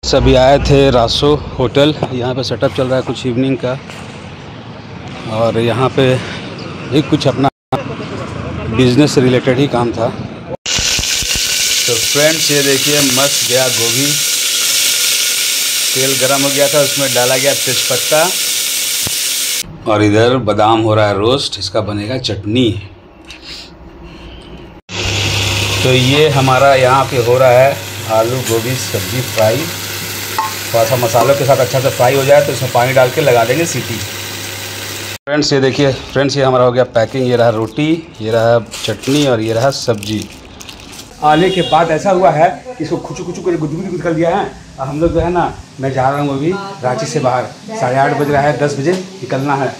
सभी आए थे रासो होटल। यहाँ पे सेटअप चल रहा है कुछ इवनिंग का, और यहाँ पे भी कुछ अपना बिजनेस से रिलेटेड ही काम था। तो फ्रेंड्स ये देखिए, मस्त गया गोभी, तेल गरम हो गया था, उसमें डाला गया तेजपत्ता, और इधर बादाम हो रहा है रोस्ट, इसका बनेगा चटनी। तो ये हमारा यहाँ पे हो रहा है आलू गोभी सब्जी फ्राई। थोड़ा सा मसालों के साथ अच्छा से फ्राई हो जाए तो इसमें पानी डाल के लगा देंगे सीटी। फ्रेंड्स ये देखिए, फ्रेंड्स ये हमारा हो गया पैकिंग। ये रहा रोटी, ये रहा चटनी, और ये रहा सब्जी। आने के बाद ऐसा हुआ है कि इसको खुचू खुचू कर गुद कर दिया है। और हम लोग जो है ना, मैं जा रहा हूँ अभी रांची से बाहर, 8:30 बज रहा है, 10 बजे निकलना है।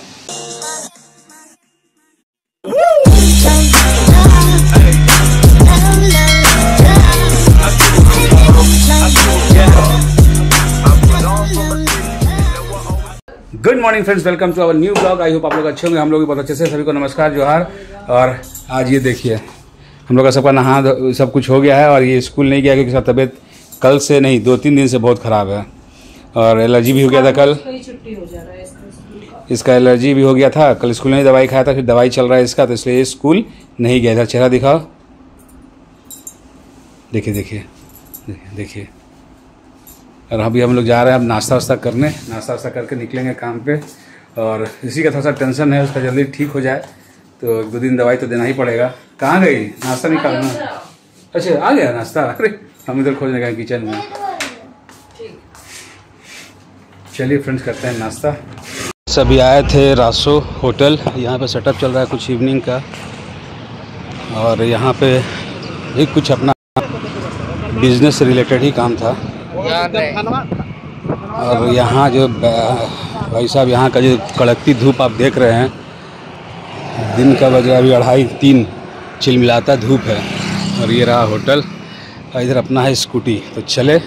Good morning friends, welcome to our new blog. I hope आप लोग अच्छे होंगे, हम लोग भी बहुत अच्छे से। सभी को नमस्कार, जोहार। और आज ये देखिए, हम लोग का सबका नहा सब कुछ हो गया है, और ये स्कूल नहीं गया क्योंकि इसका तबीयत कल से नहीं 2-3 दिन से बहुत ख़राब है, और एलर्जी भी हो गया था कल। छुट्टी हो जा रहा है इसका एलर्जी भी हो गया था कल, स्कूल नहीं दवाई खाया था, फिर दवाई चल रहा है इसका, तो इसलिए ये स्कूल नहीं गया। इधर चेहरा दिखाओ, देखिए देखिए देखिए देखिए। और अभी हम लोग जा रहे हैं अब नाश्ता वास्ता करने, नाश्ता वास्ता करके निकलेंगे काम पे। और इसी का थोड़ा सा टेंशन है, उसका जल्दी ठीक हो जाए तो 1-2 दिन दवाई तो देना ही पड़ेगा। कहाँ गई? नाश्ता नहीं खाना? अच्छा आ गया नाश्ता। अरे हम इधर खोजने गए किचन में। चलिए फ्रेंड्स, करते हैं नाश्ता। सभी आए थे रासो होटल। यहाँ पे सेटअप चल रहा है कुछ इवनिंग का, और यहाँ पे भी कुछ अपना बिजनेस से रिलेटेड ही काम था। और यहाँ जो भाई साहब, यहाँ का जो कड़कती धूप आप देख रहे हैं, दिन का बज रहा अभी 2:30-3 चिलमिलाता धूप है। और ये रहा होटल, और इधर अपना है स्कूटी। तो चले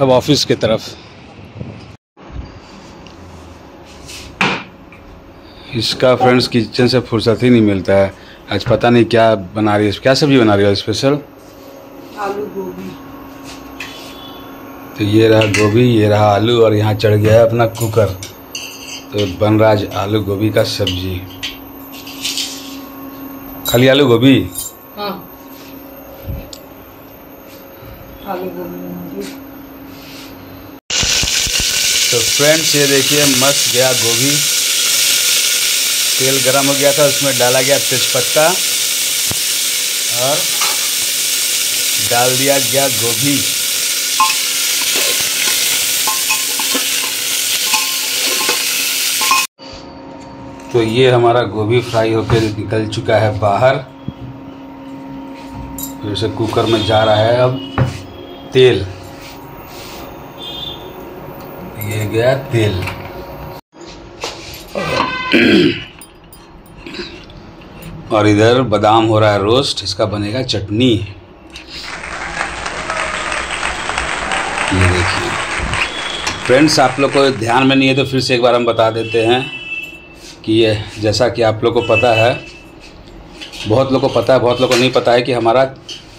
अब ऑफिस की तरफ। इसका फ्रेंड्स किचन से फुर्सत ही नहीं मिलता है। आज पता नहीं क्या बना रही है, क्या सब्जी बना रही है स्पेशल? आलू गोभी। तो ये रहा गोभी, ये रहा आलू, और यहाँ चढ़ गया है अपना कुकर। तो बन रहा है आलू गोभी का सब्जी। खाली आलू गोभी? हाँ, आलू गोभी। तो फ्रेंड्स ये देखिए, मस्त गया गोभी, तेल गरम हो गया था, उसमें डाला गया तेजपत्ता, और डाल दिया गया गोभी। तो ये हमारा गोभी फ्राई होकर निकल चुका है बाहर। फिर इसे कुकर में जा रहा है अब तेल। ये गया तेल। और इधर बादाम हो रहा है रोस्ट, इसका बनेगा चटनी। ये देखिए फ्रेंड्स, आप लोग को ध्यान में नहीं है तो फिर से एक बार हम बता देते हैं कि ये, जैसा कि आप लोग को पता है, बहुत लोग को पता है, बहुत लोग को नहीं पता है कि हमारा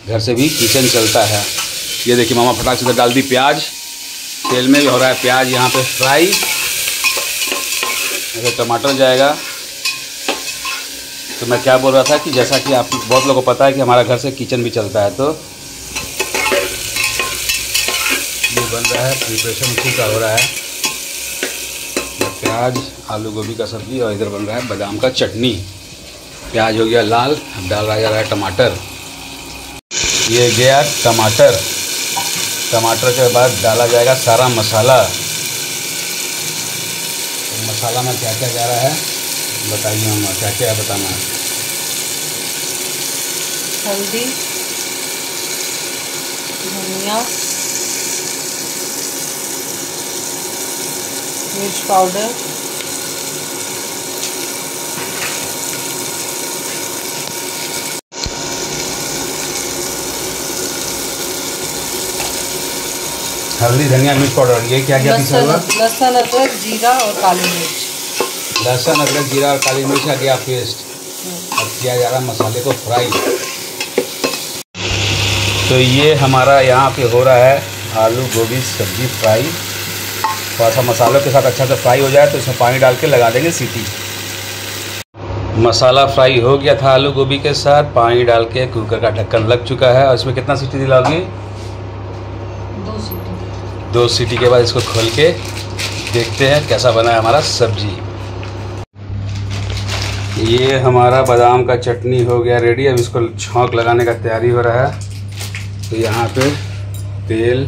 घर से भी किचन चलता है। ये देखिए, मामा फटाक से डाल दी प्याज, तेल में भी हो रहा है प्याज यहाँ पे फ्राई। ऐसे टमाटर जाएगा। तो मैं क्या बोल रहा था कि जैसा कि आप बहुत लोगों को पता है कि हमारा घर से किचन भी चलता है, तो ये बन रहा है, प्रिपरेशन उसी का हो रहा है। प्याज, आलू गोभी का सब्जी, और इधर बन रहा है बादाम का चटनी। प्याज हो गया लाल, अब डाला जा रहा है टमाटर। ये गया टमाटर। टमाटर के बाद डाला जाएगा सारा मसाला। तो मसाला में क्या क्या जा रहा है बताइए, हम क्या क्या है बताना है। हल्दी, धनिया, मिर्च पाउडर, हल्दी, धनिया, मिर्च पाउडर। ये क्या क्या पीसा हुआ? लहसुन, अदरक, जीरा और काली मिर्च। लहसुन, अदरक, जीरा और काली मिर्च का गया पेस्ट। अब किया जा रहा है मसाले को फ्राई। तो ये हमारा यहाँ पे हो रहा है आलू गोभी सब्जी फ्राई। थोड़ा सा मसालों के साथ अच्छा से फ्राई हो जाए तो इसमें पानी डाल के लगा देंगे सीटी। मसाला फ्राई हो गया था आलू गोभी के साथ, पानी डाल के कुकर का ढक्कन लग चुका है। और इसमें कितना सीटी दिलाओगे? 2 सीटी। 2 सीटी के बाद इसको खोल के देखते हैं कैसा बना है हमारा सब्जी। ये हमारा बादाम का चटनी हो गया रेडी। अब इसको छौंक लगाने का तैयारी हो रहा है। तो यहाँ पे तेल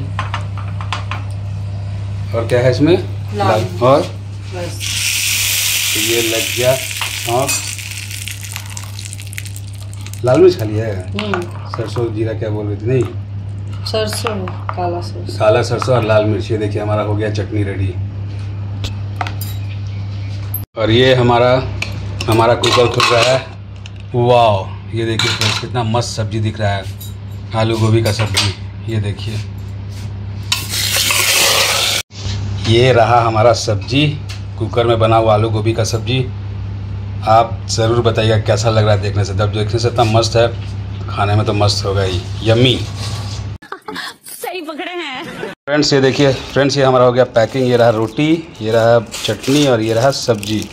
और क्या है इसमें? लाल और बस। तो ये लग गया छौंक। लाल मिर्च खाली है? सरसों जीरा क्या बोल रही थी? नहीं, सरसों, काला सरसों। काला सरसों और लाल मिर्च। ये देखिए हमारा हो गया चटनी रेडी। और ये हमारा कुकर खुल रहा है। वाह, ये देखिए फ्रेंड्स कितना मस्त सब्जी दिख रहा है, आलू गोभी का सब्जी। ये देखिए, ये रहा हमारा सब्जी, कुकर में बना हुआ आलू गोभी का सब्जी। आप ज़रूर बताइएगा कैसा लग रहा है देखने से। जब देखने से इतना मस्त है, खाने में तो मस्त होगा ही, यम्मी। सही पकड़े हैं फ्रेंड्स। ये देखिए फ्रेंड्स, ये हमारा हो गया पैकिंग। ये रहा रोटी, ये रहा चटनी और ये रहा सब्जी।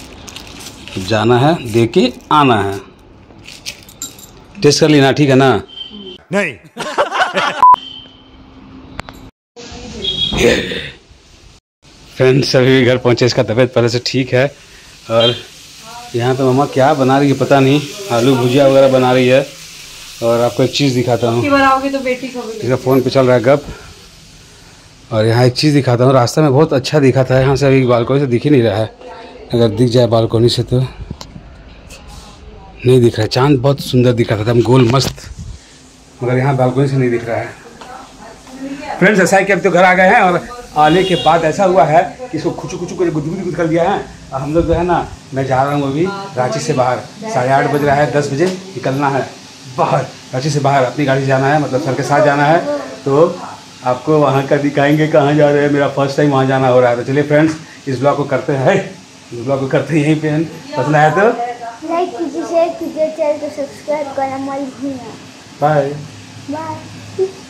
जाना है, दे के आना है। टेस्ट कर लेना, ठीक है ना? नहीं। फ्रेंड्स अभी भी घर पहुंचे, इसका तबीयत पहले से ठीक है। और यहाँ पे मम्मा क्या बना रही है पता नहीं, आलू भुजिया वगैरह बना रही है। और आपको एक चीज़ दिखाता हूँ, बनाओगे तो बेटी को भी इसका फ़ोन पे चल रहा है गप। और यहाँ एक चीज़ दिखाता हूँ, रास्ता में बहुत अच्छा दिखा था, यहाँ से अभी बालकोनी से दिख ही नहीं रहा है। अगर दिख जाए बालकोनी से तो नहीं दिख रहा है। चांद बहुत सुंदर दिखा था एकदम गोल मस्त, मगर यहाँ बालकोनी से नहीं दिख रहा है। फ्रेंड्स ऐसा है कि अब तो घर आ गए हैं और आने के बाद ऐसा हुआ है कि इसको खुचू खुचू कर गुद कर दिया है। और हम लोग जो है ना, मैं जा रहा हूँ अभी रांची से बाहर। 8:30 बज रहा है, 10 बजे निकलना है बाहर, रांची से बाहर अपनी गाड़ी से जाना है, मतलब सर के साथ जाना है। तो आपको वहाँ का दिखाएंगे कहाँ जा रहे हैं। मेरा फर्स्ट टाइम वहाँ जाना हो रहा है। तो चलिए फ्रेंड्स, इस ब्लॉग को करते हैं, इस ब्लॉग को करते हैं यहीं पे। पसंद आया तो लाइक कीजिए, शेयर कीजिए, चैनल को सब्सक्राइब करना मत भूलना। Bye bye.